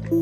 This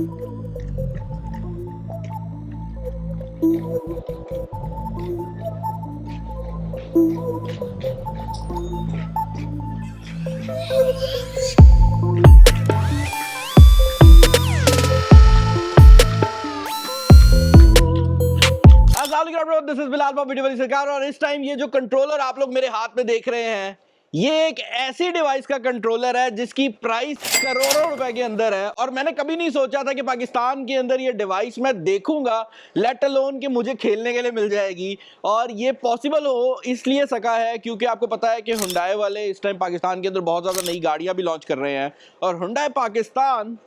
is Bilal video वाली सरकार। और इस टाइम ये जो कंट्रोलर आप लोग मेरे हाथ में देख रहे हैं, ये एक ऐसी डिवाइस का कंट्रोलर है जिसकी प्राइस करोड़ों रुपए के अंदर है। और मैंने कभी नहीं सोचा था कि पाकिस्तान के अंदर ये डिवाइस मैं देखूंगा, लेट अलोन कि मुझे खेलने के लिए मिल जाएगी। और ये पॉसिबल हो इसलिए सका है क्योंकि आपको पता है कि हुंडई वाले इस टाइम पाकिस्तान के अंदर बहुत ज़्यादा नई गाड़ियां भी लॉन्च कर रहे हैं, और हुंडई पाकिस्तान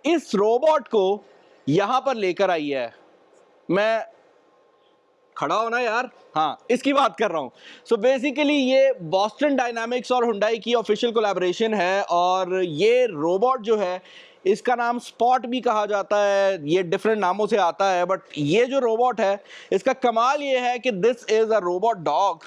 इस रोबोट को यहां पर लेकर आई है। मैं खड़ा होना यार, हाँ, इसकी बात कर रहा हूँ। सो बेसिकली ये बॉस्टन डायनामिक्स और हुंडई की ऑफिशियल कोलैबोरेशन है, और ये रोबोट जो है इसका नाम स्पॉट भी कहा जाता है, ये डिफरेंट नामों से आता है। बट ये जो रोबोट है इसका कमाल ये है कि this is a robot dog.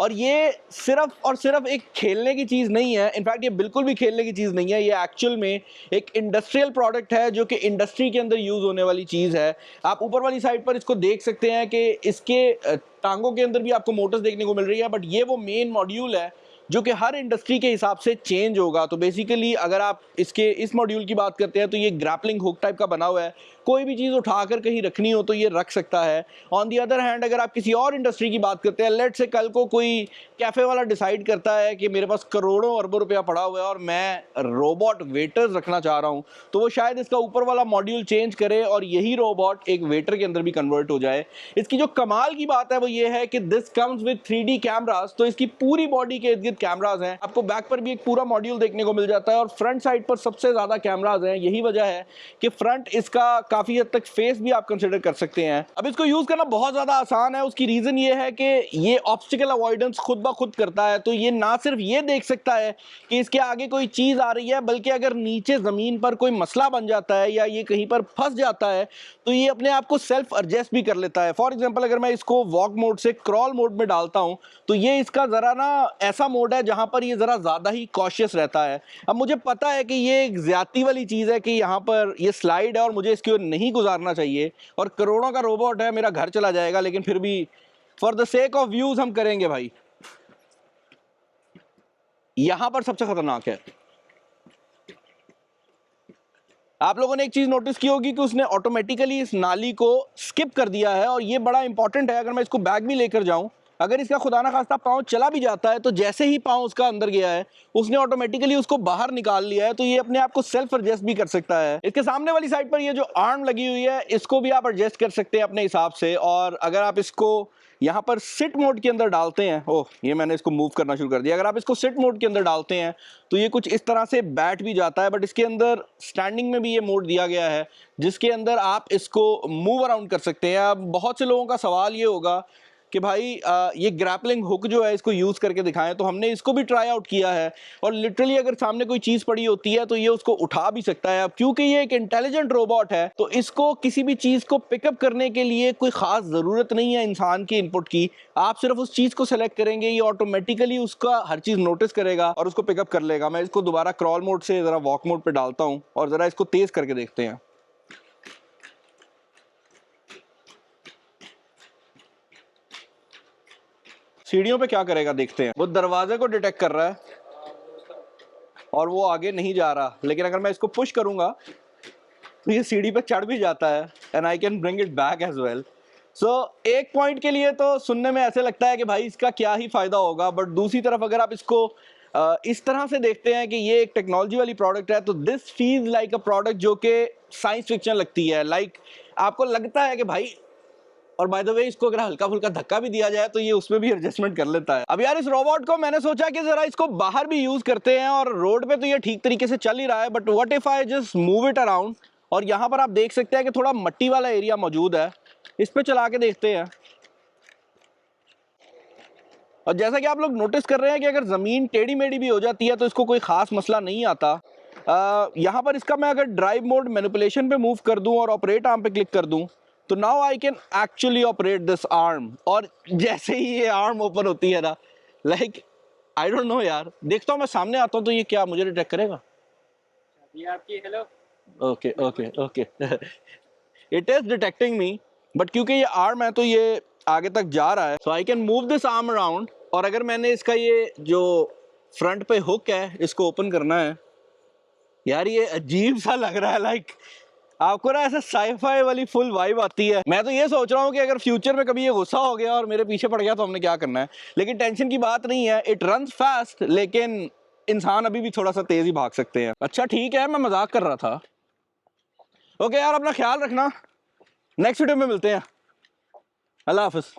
और ये सिर्फ और सिर्फ एक खेलने की चीज़ नहीं है, इनफैक्ट ये बिल्कुल भी खेलने की चीज़ नहीं है, ये एक्चुअल में एक इंडस्ट्रियल प्रोडक्ट है जो कि इंडस्ट्री के अंदर यूज़ होने वाली चीज़ है। आप ऊपर वाली साइड पर इसको देख सकते हैं कि इसके टांगों के अंदर भी आपको मोटर्स देखने को मिल रही है, बट ये वो मेन मॉड्यूल है जो कि हर इंडस्ट्री के हिसाब से चेंज होगा। तो बेसिकली अगर आप इसके इस मॉड्यूल की बात करते हैं तो ये ग्रैपलिंग हुक टाइप का बना हुआ है, कोई भी चीज़ उठाकर कहीं रखनी हो तो ये रख सकता है। ऑन दी अदर हैंड अगर आप किसी और इंडस्ट्री की बात करते हैं, लेट से कल को कोई कैफ़े वाला डिसाइड करता है कि मेरे पास करोड़ों अरबों रुपया पड़ा हुआ है और मैं रोबोट वेटर्स रखना चाह रहा हूँ, तो वो शायद इसका ऊपर वाला मॉड्यूल चेंज करे और यही रोबोट एक वेटर के अंदर भी कन्वर्ट हो जाए। इसकी जो कमाल की बात है वो ये है कि this comes with 3D cameras, तो इसकी पूरी बॉडी के इर्द गिर्द कैमराज हैं। आपको बैक पर भी एक पूरा मॉड्यूल देखने को मिल जाता है, और फ्रंट साइड पर सबसे ज़्यादा कैमराज हैं। यही वजह है कि फ्रंट इसका काफ़ी हद तक फेस भी आप कंसिडर कर सकते हैं। अब इसको यूज़ करना बहुत ज़्यादा आसान है। उसकी रीज़न ये है कि ये ऑब्स्टिकल अवॉइडेंस खुद ब खुद करता है। तो ये ना सिर्फ ये देख सकता है कि इसके आगे कोई चीज़ आ रही है, बल्कि अगर नीचे ज़मीन पर कोई मसला बन जाता है या ये कहीं पर फंस जाता है तो ये अपने आप को सेल्फ एडजस्ट भी कर लेता है। फॉर एग्जाम्पल अगर मैं इसको वॉक मोड से क्रॉल मोड में डालता हूँ तो ये इसका ज़रा ना ऐसा मोड है जहाँ पर ये ज़रा ज़्यादा ही कॉशियस रहता है। अब मुझे पता है कि ये एक ज़्यादती वाली चीज़ है कि यहाँ पर ये स्लाइड है और मुझे इसकी ओर नहीं गुजारना चाहिए, और करोड़ों का रोबोट है, मेरा घर चला जाएगा, लेकिन फिर भी for the sake of views हम करेंगे भाई। यहां पर सबसे खतरनाक है, आप लोगों ने एक चीज नोटिस की होगी कि उसने ऑटोमेटिकली इस नाली को स्किप कर दिया है, और ये बड़ा इंपॉर्टेंट है। अगर मैं इसको बैग भी लेकर जाऊं, अगर इसका खुदा ना खास्ता पाँव चला भी जाता है तो जैसे ही पाँव उसका अंदर गया है उसने ऑटोमेटिकली उसको बाहर निकाल लिया है, तो ये अपने आप को सेल्फ एडजस्ट भी कर सकता है। इसके सामने वाली साइड पर ये जो आर्म लगी हुई है इसको भी आप एडजस्ट कर सकते हैं अपने हिसाब से। और अगर आप इसको यहाँ पर सिट मोड के अंदर डालते हैं, ओह ये मैंने इसको मूव करना शुरू कर दिया, अगर आप इसको सिट मोड के अंदर डालते हैं तो ये कुछ इस तरह से बैठ भी जाता है। बट इसके अंदर स्टैंडिंग में भी ये मोड दिया गया है जिसके अंदर आप इसको मूव अराउंड कर सकते हैं। अब बहुत से लोगों का सवाल ये होगा कि भाई ये ग्रैपलिंग हुक जो है इसको यूज़ करके दिखाएं, तो हमने इसको भी ट्राई आउट किया है, और लिटरली अगर सामने कोई चीज़ पड़ी होती है तो ये उसको उठा भी सकता है। अब क्योंकि ये एक इंटेलिजेंट रोबोट है तो इसको किसी भी चीज़ को पिकअप करने के लिए कोई ख़ास ज़रूरत नहीं है इंसान की इनपुट की। आप सिर्फ उस चीज़ को सेलेक्ट करेंगे, ये ऑटोमेटिकली उसका हर चीज़ नोटिस करेगा और उसको पिकअप कर लेगा। मैं इसको दोबारा क्रॉल मोड से ज़रा वॉक मोड पर डालता हूँ और ज़रा इसको तेज़ करके देखते हैं। सीढ़ियों पे क्या करेगा देखते हैं। वो दरवाजे को डिटेक्ट कर रहा है और वो आगे नहीं जा रहा, लेकिन अगर मैं इसको पुश करूंगा तो ये सीढ़ी पे चढ़ भी जाता है, and I can bring it back as well. So एक पॉइंट के लिए तो सुनने में ऐसे लगता है कि भाई इसका क्या ही फायदा होगा, बट दूसरी तरफ अगर आप इसको इस तरह से देखते हैं कि ये एक टेक्नोलॉजी वाली प्रोडक्ट है, तो this feels like a product जो कि साइंस फिक्शन लगती है। लाइक आपको लगता है कि भाई, और बाय द वे इसको अगर हल्का फुल्का धक्का भी दिया जाए तो ये उसमें भी एडजस्टमेंट कर लेता है। अब यार इस रोबोट को मैंने सोचा कि जरा इसको बाहर भी यूज करते हैं, और रोड पे तो ये ठीक तरीके से चल ही रहा है, but what if I just move it around. और यहाँ पर आप देख सकते हैं कि थोड़ा मट्टी वाला एरिया मौजूद है, इस पे चला के देखते हैं। और जैसा कि आप लोग नोटिस कर रहे हैं कि अगर ज़मीन टेढ़ी मेढ़ी भी हो जाती है तो इसको कोई ख़ास मसला नहीं आता। यहाँ पर इसका मैं अगर ड्राइव मोड मैनिपुलेशन पे मूव कर दूँ और ऑपरेट आर्म पे क्लिक कर दूँ तो now I can actually operate this arm. और जैसे ही ये आर्म ओपन होती है ना, लाइक आई डोंट नो यार, देखता हूँ मैं सामने आता हूँ तो ये क्या मुझे डिटेक्ट करेगा। ये आपकी hello okay okay okay it is detecting me, but क्योंकि ये आर्म है तो ये आगे तक जा रहा है, so I can move this arm around. और अगर मैंने इसका ये जो फ्रंट पे हुक है इसको ओपन करना है, यार ये अजीब सा लग रहा है, लाइक आपको ना ऐसे साईफाई वाली फुल वाइब आती है। मैं तो ये सोच रहा हूँ कि अगर फ्यूचर में कभी ये गुस्सा हो गया और मेरे पीछे पड़ गया तो हमने क्या करना है, लेकिन टेंशन की बात नहीं है। इट रन्स फास्ट, लेकिन इंसान अभी भी थोड़ा सा तेज ही भाग सकते हैं। अच्छा ठीक है, मैं मजाक कर रहा था। ओके यार, अपना ख्याल रखना, नेक्स्ट वीडियो में मिलते हैं। अल्लाह हाफिज।